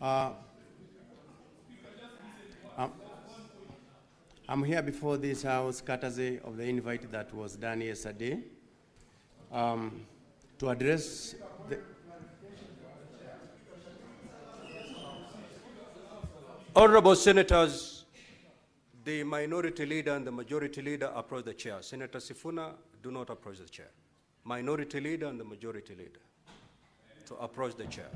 Uh, I'm I'm here before this House courtesy of the invite that was done yesterday to address the... Honorable Senators, the minority leader and the majority leader approach the chair. Senator Sifuna, do not approach the chair. Minority leader and the majority leader to approach the chair.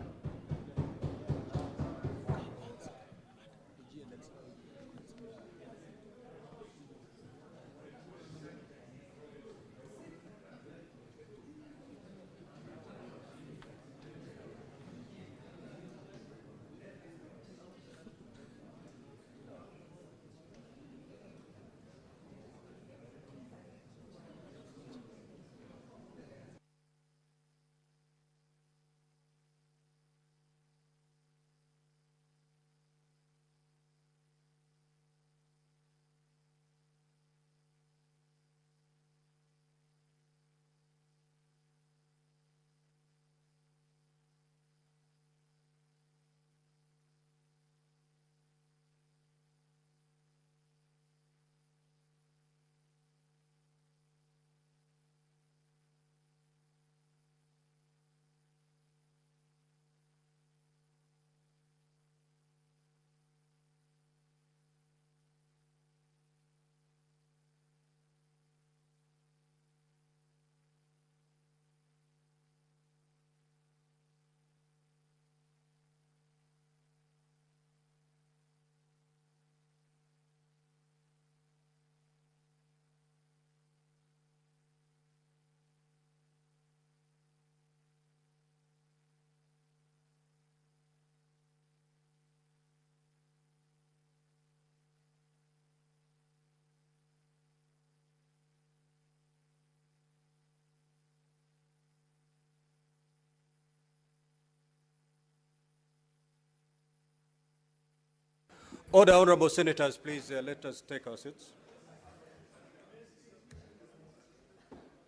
Order, Honorable Senators, please let us take our seats.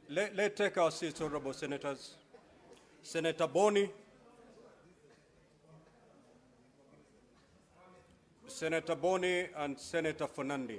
Let's take our seats, Honorable Senators. Senator Boni, Senator Boni and Senator Fernandi.